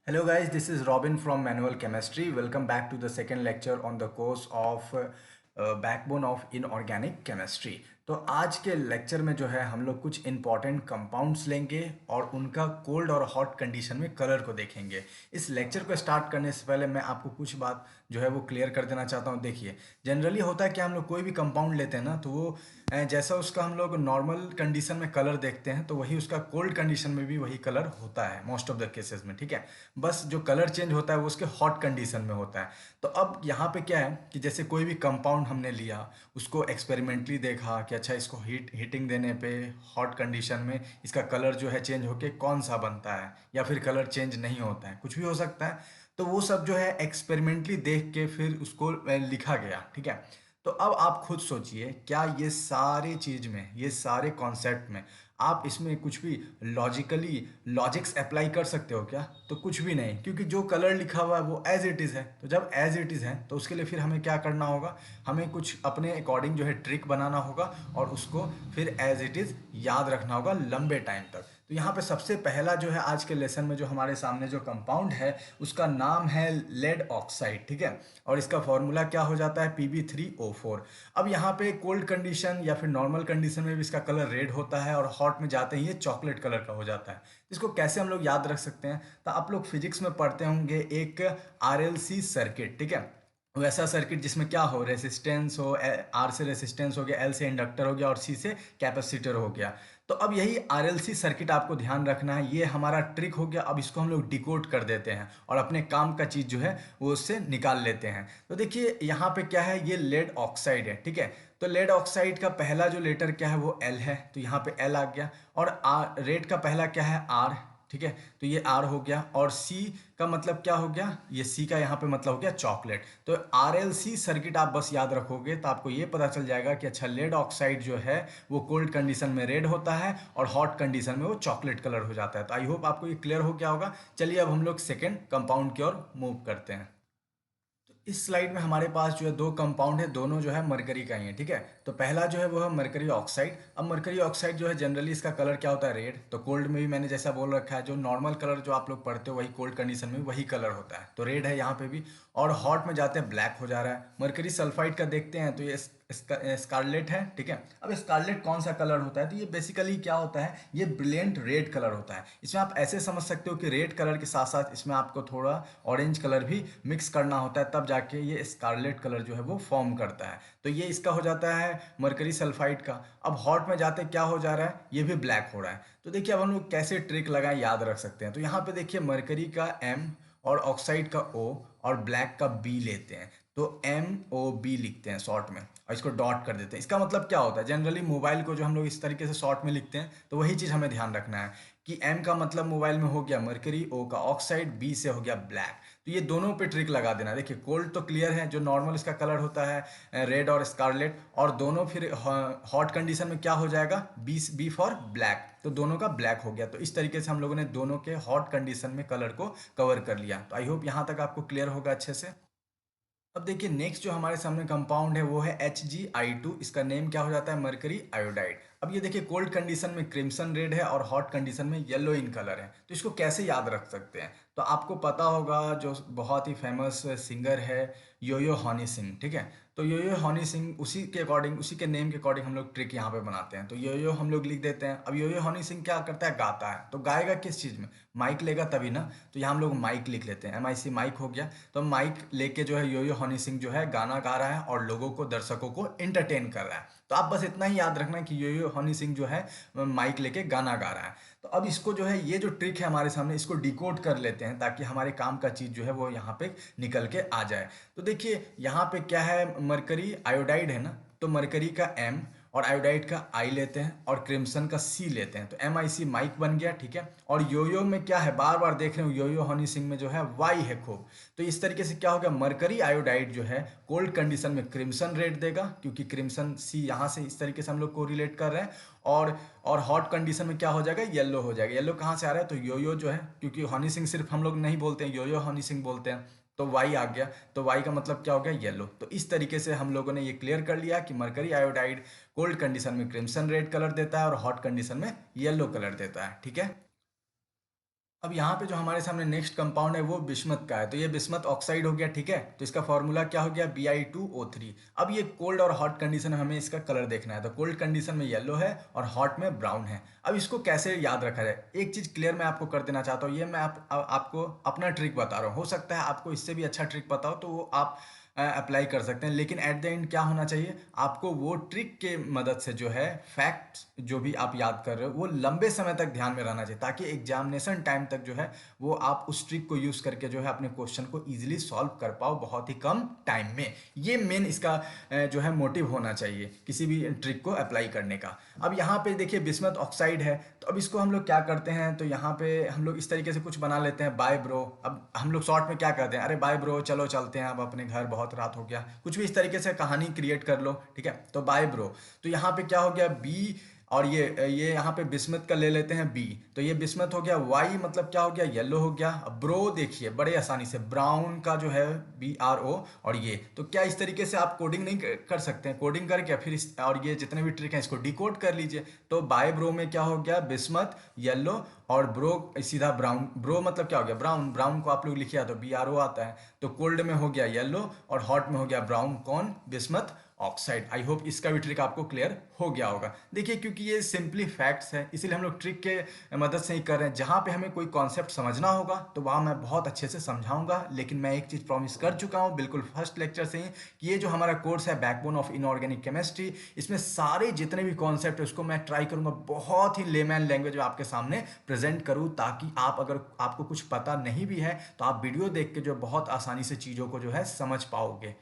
Hello guys, this is Robin from Manual Chemistry. Welcome back to the second lecture on the course of Backbone of Inorganic Chemistry. तो आज के lecture में जो है हम लोग कुछ इंपॉर्टेंट कंपाउंड्स लेंगे और उनका कोल्ड और हॉट कंडीशन में कलर को देखेंगे। इस लेक्चर को स्टार्ट करने से पहले मैं आपको कुछ बात जो है वो क्लियर कर देना चाहता हूँ। देखिए, जनरली होता है कि हम लोग कोई भी कंपाउंड लेते हैं ना, तो वो जैसा उसका हम लोग नॉर्मल कंडीशन में कलर देखते हैं तो वही उसका कोल्ड कंडीशन में भी वही कलर होता है मोस्ट ऑफ द केसेस में। ठीक है, बस जो कलर चेंज होता है वो उसके हॉट कंडीशन में होता है। तो अब यहाँ पे क्या है कि जैसे कोई भी कंपाउंड हमने लिया, उसको एक्सपेरिमेंटली देखा कि अच्छा इसको हीटिंग देने पे हॉट कंडीशन में इसका कलर जो है चेंज होके कौन सा बनता है, या फिर कलर चेंज नहीं होता है, कुछ भी हो सकता है। तो वो सब जो है एक्सपेरिमेंटली देख के फिर उसको लिखा गया। ठीक है, तो अब आप खुद सोचिए, क्या ये सारे चीज में, ये सारे कॉन्सेप्ट में आप इसमें कुछ भी लॉजिकली लॉजिक्स अप्लाई कर सकते हो क्या? तो कुछ भी नहीं, क्योंकि जो कलर लिखा हुआ है वो एज इट इज़ है। तो जब एज इट इज़ है तो उसके लिए फिर हमें क्या करना होगा, हमें कुछ अपने अकॉर्डिंग जो है ट्रिक बनाना होगा और उसको फिर एज इट इज़ याद रखना होगा लंबे टाइम तक। तो यहाँ पे सबसे पहला जो है आज के लेसन में जो हमारे सामने जो कंपाउंड है उसका नाम है लेड ऑक्साइड। ठीक है, और इसका फॉर्मूला क्या हो जाता है, Pb3O4। अब यहाँ पे कोल्ड कंडीशन या फिर नॉर्मल कंडीशन में भी इसका कलर रेड होता है और हॉट में जाते ही ये चॉकलेट कलर का हो जाता है। इसको कैसे हम लोग याद रख सकते हैं? तो आप लोग फिजिक्स में पढ़ते होंगे एक RLC सर्किट। ठीक है, वैसा सर्किट जिसमें क्या हो, रेसिस्टेंस हो, आर से रेसिस्टेंस हो गया, एल से इंडक्टर हो गया और सी से कैपेसिटर हो गया। तो अब यही RLC सर्किट आपको ध्यान रखना है, ये हमारा ट्रिक हो गया। अब इसको हम लोग डिकोड कर देते हैं और अपने काम का चीज़ जो है वो उससे निकाल लेते हैं। तो देखिए यहाँ पे क्या है, ये लेड ऑक्साइड है। ठीक है, तो लेड ऑक्साइड का पहला जो लेटर क्या है वो L है, तो यहाँ पे L आ गया। और रेड का पहला क्या है, R। ठीक है, तो ये R हो गया। और C का मतलब क्या हो गया, ये C का यहाँ पे मतलब हो गया चॉकलेट। तो RLC सर्किट आप बस याद रखोगे तो आपको ये पता चल जाएगा कि अच्छा लेड ऑक्साइड जो है वो कोल्ड कंडीशन में रेड होता है और हॉट कंडीशन में वो चॉकलेट कलर हो जाता है। तो आई होप आपको ये क्लियर हो गया होगा। चलिए अब हम लोग सेकेंड कंपाउंड की ओर मूव करते हैं। तो इस स्लाइड में हमारे पास जो है दो कंपाउंड है, दोनों जो है मरकरी का ही है। ठीक है, तो पहला जो है वो है मरकरी ऑक्साइड। अब मरकरी ऑक्साइड जो है जनरली इसका कलर क्या होता है, रेड। तो कोल्ड में भी मैंने जैसा बोल रखा है, जो नॉर्मल कलर जो आप लोग पढ़ते हो वही कोल्ड कंडीशन में वही कलर होता है, तो रेड है यहाँ पे भी। और हॉट में जाते हैं ब्लैक हो जा रहा है। मरकरी सल्फाइड का देखते हैं तो ये स्कारलेट है। ठीक है, अब स्कारलेट कौन सा कलर होता है, तो ये बेसिकली क्या होता है, ये ब्रिलियंट रेड कलर होता है। इसमें आप ऐसे समझ सकते हो कि रेड कलर के साथ साथ इसमें आपको थोड़ा ऑरेंज कलर भी मिक्स करना होता है, तब जाके ये स्कारलेट कलर जो है वो फॉर्म करता है। तो ये इसका हो जाता है मरकरी सल्फाइड का। अब हॉट में जाते क्या हो जा रहा है, ये भी ब्लैक हो रहा है। तो देखिए अब हम लोग कैसे ट्रिक लगाए याद रख सकते हैं। तो यहाँ पे देखिए मरकरी का M और ऑक्साइड का O और ब्लैक का B लेते हैं, तो MOB लिखते हैं शॉर्ट में और इसको डॉट कर देते हैं। इसका मतलब क्या होता है, जनरली मोबाइल को जो हम लोग इस तरीके से शॉर्ट में लिखते हैं, तो वही चीज़ हमें ध्यान रखना है कि M का मतलब मोबाइल में हो गया मरकरी, O का ऑक्साइड, B से हो गया ब्लैक। तो ये दोनों पे ट्रिक लगा देना। देखिए कोल्ड तो क्लियर है, जो नॉर्मल इसका कलर होता है रेड और स्कारलेट, और दोनों फिर हॉट कंडीशन में क्या हो जाएगा, बी फॉर ब्लैक, तो दोनों का ब्लैक हो गया। तो इस तरीके से हम लोगों ने दोनों के हॉट कंडीशन में कलर को कवर कर लिया। तो आई होप यहाँ तक आपको क्लियर होगा अच्छे से। अब देखिए नेक्स्ट जो हमारे सामने कंपाउंड है वो है HgI2। इसका नेम क्या हो जाता है, मरकरी आयोडाइड। अब ये देखिए कोल्ड कंडीशन में क्रिम्सन रेड है और हॉट कंडीशन में येलो इन कलर है। तो इसको कैसे याद रख सकते हैं, तो आपको पता होगा जो बहुत ही फेमस सिंगर है योयो हनी सिंह। ठीक है, तो योयो हनी सिंह, उसी के अकॉर्डिंग, उसी के नेम के अकॉर्डिंग हम लोग ट्रिक यहाँ पे बनाते हैं। तो योयो हम लोग लिख देते हैं। अब योयो हनी सिंह क्या करता है, गाता है। तो गाएगा किस चीज़ में, माइक लेगा तभी ना। तो यहाँ हम लोग माइक लिख लेते हैं, MIC माइक हो गया। तो माइक लेके जो है योयो हनी सिंह जो है गाना गा रहा है और लोगों को, दर्शकों को एंटरटेन कर रहा है। तो आप बस इतना ही याद रखना कि योयो हनी सिंह जो है माइक लेके गाना गा रहा है। तो अब इसको जो है, ये जो ट्रिक है हमारे सामने, इसको डिकोड कर लेते हैं ताकि हमारे काम का चीज़ जो है वो यहाँ पे निकल के आ जाए। तो देखिए यहाँ पे क्या है, मरकरी आयोडाइड है ना, तो मरकरी का M और आयोडाइड का I लेते हैं और क्रिम्सन का C लेते हैं, तो MIC माइक बन गया। ठीक है, और योयो में क्या है, बार बार देख रहे हो योयो हनी सिंह में जो है Y है खूब। तो इस तरीके से क्या हो गया, मरकरी आयोडाइड जो है कोल्ड कंडीशन में क्रिम्सन रेड देगा, क्योंकि क्रिम्सन C यहाँ से इस तरीके से हम लोग को रिलेट कर रहे हैं। और हॉट कंडीशन में क्या हो जाएगा, येलो हो जाएगा। येलो कहाँ से आ रहा है, तो योयो जो है, क्योंकि हनी सिंह सिर्फ हम लोग नहीं बोलते हैं, योयो हनी सिंह बोलते हैं, तो वाई आ गया। तो वाई का मतलब क्या हो गया, येलो। तो इस तरीके से हम लोगों ने ये क्लियर कर लिया कि मरकरी आयोडाइड कोल्ड कंडीशन में क्रिम्सन रेड कलर देता है और हॉट कंडीशन में येलो कलर देता है। ठीक है, अब यहाँ पे जो हमारे सामने नेक्स्ट कंपाउंड है वो बिस्मथ का है, तो ये बिस्मथ ऑक्साइड हो गया, ठीक है। तो इसका फॉर्मूला क्या हो गया, Bi2O3। अब ये कोल्ड और हॉट कंडीशन में हमें इसका कलर देखना है, तो कोल्ड कंडीशन में येलो है और हॉट में ब्राउन है। अब इसको कैसे याद रखा जाए, एक चीज़ क्लियर मैं आपको कर देना चाहता हूँ, ये मैं आपको अपना ट्रिक बता रहा हूँ, हो सकता है आपको इससे भी अच्छा ट्रिक पता हो तो वो आप अप्लाई कर सकते हैं, लेकिन एट द एंड क्या होना चाहिए, आपको वो ट्रिक के मदद से जो है फैक्ट्स जो भी आप याद कर रहे हो वो लंबे समय तक ध्यान में रहना चाहिए, ताकि एग्जामिनेशन टाइम तक जो है वो आप उस ट्रिक को यूज़ करके जो है अपने क्वेश्चन को इजीली सॉल्व कर पाओ बहुत ही कम टाइम में। ये मेन इसका जो है मोटिव होना चाहिए किसी भी ट्रिक को अप्लाई करने का। अब यहाँ पे देखिए बिस्मथ ऑक्साइड है, तो अब इसको हम लोग क्या करते हैं, तो यहाँ पे हम लोग इस तरीके से कुछ बना लेते हैं, बाय ब्रो। अब हम लोग शॉर्ट में क्या करते हैं, अरे बाय ब्रो चलो चलते हैं अब अपने घर, बहुत रात हो गया, कुछ भी इस तरीके से कहानी क्रिएट कर लो, ठीक है। तो बाय ब्रो, तो यहाँ पे क्या हो गया बी, और ये यहाँ पे बिस्मथ का ले लेते हैं बी, तो ये बिस्मथ हो गया, वाई मतलब क्या हो गया, येलो हो गया। अब ब्रो देखिए बड़े आसानी से ब्राउन का जो है BRO, और ये तो क्या इस तरीके से आप कोडिंग नहीं कर सकते हैं, कोडिंग करके फिर और ये जितने भी ट्रिक हैं इसको डिकोड कर लीजिए। तो बाय ब्रो में क्या हो गया, बिस्मथ येलो, और ब्रो सीधा ब्राउन, ब्रो मतलब क्या हो गया, ब्राउन, ब्राउन को आप लोग लिखिए तो BRO आता है। तो कोल्ड में हो गया येलो और हॉट में हो गया ब्राउन, कौन, बिस्मथ ऑक्साइड। आई होप इसका भी ट्रिक आपको क्लियर हो गया होगा। देखिए क्योंकि ये सिंपली फैक्ट्स है इसीलिए हम लोग ट्रिक के मदद से ही कर रहे हैं, जहाँ पे हमें कोई कॉन्सेप्ट समझना होगा तो वहाँ मैं बहुत अच्छे से समझाऊंगा। लेकिन मैं एक चीज़ प्रॉमिस कर चुका हूँ बिल्कुल फर्स्ट लेक्चर से ही, कि ये जो हमारा कोर्स है बैकबोन ऑफ इनऑर्गेनिक केमिस्ट्री, इसमें सारे जितने भी कॉन्सेप्ट है उसको मैं ट्राई करूंगा बहुत ही लेमैन लैंग्वेज में आपके सामने प्रेजेंट करूँ, ताकि आप अगर आपको कुछ पता नहीं भी है तो आप वीडियो देख के जो बहुत आसानी से चीज़ों को जो है समझ पाओगे।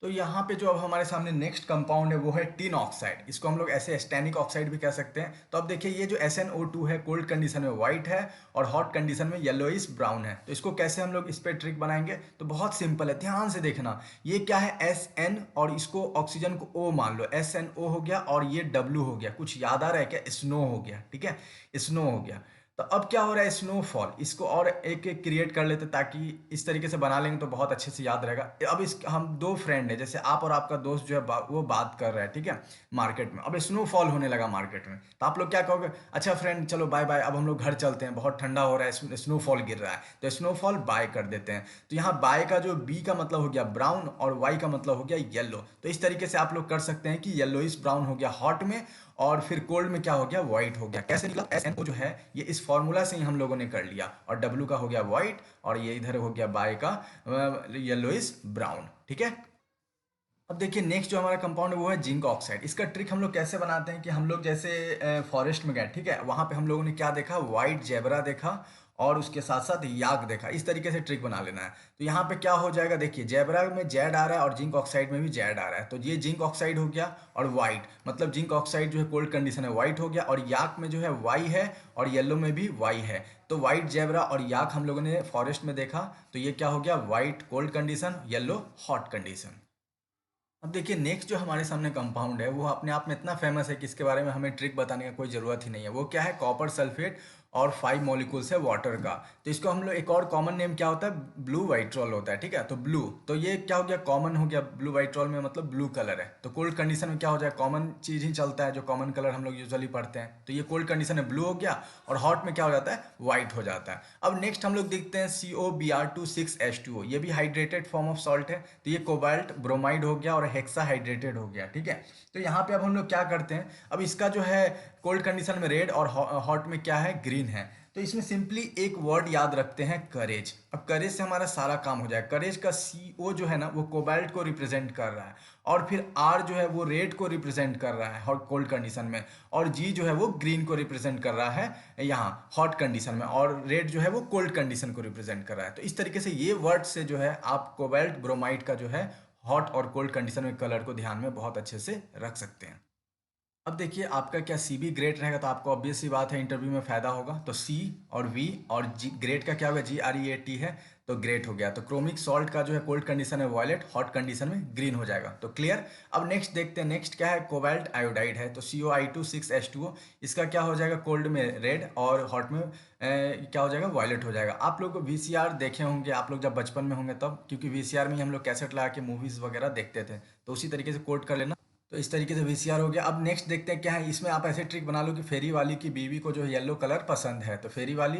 तो यहाँ पे जो अब हमारे सामने नेक्स्ट कंपाउंड है वो है टिन ऑक्साइड, इसको हम लोग ऐसे एस्टेनिक ऑक्साइड भी कह सकते हैं। तो अब देखिए ये जो SnO2 है कोल्ड कंडीशन में वाइट है और हॉट कंडीशन में येलोइश ब्राउन है, तो इसको कैसे हम लोग इस पर ट्रिक बनाएंगे, तो बहुत सिंपल है, ध्यान से देखना। ये क्या है SN, और इसको ऑक्सीजन को O मान लो, SNO हो गया, और ये W हो गया, कुछ याद आ रहा है क्या, स्नो हो गया, ठीक है, स्नो हो गया। तो अब क्या हो रहा है, स्नोफॉल, इसको और एक एक क्रिएट कर लेते ताकि इस तरीके से बना लेंगे तो बहुत अच्छे से याद रहेगा। अब इस हम दो फ्रेंड है, जैसे आप और आपका दोस्त जो है वो बात कर रहा है, ठीक है, मार्केट में। अब स्नोफॉल होने लगा मार्केट में, तो आप लोग क्या कहोगे, अच्छा फ्रेंड चलो बाय बाय, अब हम लोग घर चलते हैं, बहुत ठंडा हो रहा है, स्नोफॉल गिर रहा है, तो स्नोफॉल बाय कर देते हैं। तो यहाँ बाय का जो बी का मतलब हो गया ब्राउन और वाई का मतलब हो गया येलो, तो इस तरीके से आप लोग कर सकते हैं कि येलोइश ब्राउन हो गया हॉट में, और फिर कोल्ड में क्या हो गया, व्हाइट हो गया। कैसे निकला, SNO जो है ये इस फॉर्मूला से ही हम लोगों ने कर लिया, और W का हो गया व्हाइट, और ये इधर हो गया बाय का येलोइश ब्राउन, ठीक है। अब देखिए नेक्स्ट जो हमारा कंपाउंड है वो है जिंक ऑक्साइड। इसका ट्रिक हम लोग कैसे बनाते हैं कि हम लोग जैसे फॉरेस्ट में गए, ठीक है, वहाँ पे हम लोगों ने क्या देखा, वाइट जेबरा देखा, और उसके साथ साथ याक देखा, इस तरीके से ट्रिक बना लेना है। तो यहाँ पे क्या हो जाएगा, देखिए जेबरा में जेड आ रहा है और जिंक ऑक्साइड में भी जेड आ रहा है, तो ये जिंक ऑक्साइड हो गया, और वाइट मतलब जिंक ऑक्साइड जो है कोल्ड कंडीशन है वाइट हो गया, और याक में जो है वाई है और येलो में भी वाई है। तो वाइट जेबरा और याक हम लोगों ने फॉरेस्ट में देखा, तो ये क्या हो गया, white cold condition, yellow hot condition. अब देखिए नेक्स्ट जो हमारे सामने कंपाउंड है वो अपने आप में इतना फेमस है कि इसके बारे में हमें ट्रिक बताने का कोई ज़रूरत ही नहीं है। वो क्या है, कॉपर सल्फेट और 5 मॉलिक्यूल्स है वाटर का। तो इसको हम लोग एक और कॉमन नेम क्या होता है, ब्लू वाइट्रॉल होता है, ठीक है। तो ब्लू, तो ये क्या हो गया, कॉमन हो गया, ब्लू वाइट्रॉल में मतलब ब्लू कलर है। तो कोल्ड कंडीशन में क्या हो जाए, कॉमन चीज़ ही चलता है, जो कॉमन कलर हम लोग यूजुअली पढ़ते हैं, तो ये कोल्ड कंडीशन में ब्लू हो गया, और हॉट में क्या हो जाता है, व्हाइट हो जाता है। अब नेक्स्ट हम लोग देखते हैं COBr2 6H2O, ये भी हाइड्रेटेड फॉर्म ऑफ सॉल्ट है, तो ये कोबाल्ट ब्रोमाइड हो गया और हेक्सा हाइड्रेटेड हो गया, ठीक है। तो यहाँ पे अब हम लोग क्या करते हैं, अब इसका जो है कोल्ड कंडीशन में रेड और हॉट में क्या है, ग्रीन है। तो इसमें सिंपली एक वर्ड याद रखते हैं, करेज। अब करेज से हमारा सारा काम हो जाए। करेज का CO जो है ना वो कोबाल्ट को रिप्रेजेंट कर रहा है, और फिर R जो है वो रेड को रिप्रेजेंट कर रहा है हॉट कोल्ड कंडीशन में, और G जो है वो ग्रीन को रिप्रेजेंट कर रहा है यहाँ हॉट कंडीशन में, और रेड जो है वो कोल्ड कंडीशन को रिप्रेजेंट कर रहा है। तो इस तरीके से ये वर्ड से जो है आप कोबाल्ट ब्रोमाइड का जो है हॉट और कोल्ड कंडीशन में कलर को ध्यान में बहुत अच्छे से रख सकते हैं। अब देखिए आपका क्या CB ग्रेड रहेगा, तो आपको ऑब्वियस सी बात है इंटरव्यू में फायदा होगा, तो C और V, और G ग्रेड का क्या होगा, GREAT है, तो ग्रेट हो गया। तो क्रोमिक सॉल्ट का जो है कोल्ड कंडीशन में वायलेट, हॉट कंडीशन में ग्रीन हो जाएगा, तो क्लियर। अब नेक्स्ट देखते हैं, नेक्स्ट क्या है, कोबाल्ट आयोडाइड है, तो COI2 6H2O, इसका क्या हो जाएगा, कोल्ड में रेड और हॉट में क्या हो जाएगा, वायलेट हो जाएगा। आप लोग VCR देखे होंगे, आप लोग जब बचपन में होंगे तब, क्योंकि VCR में ही हम लोग कैसेट लगा के मूवीज़ वगैरह देखते थे, तो उसी तरीके से कोड कर लेना। तो इस तरीके से VCR हो गया। अब नेक्स्ट देखते हैं क्या है, इसमें आप ऐसे ट्रिक बना लो कि फेरी वाली की बीवी को जो येलो कलर पसंद है, तो फेरी वाली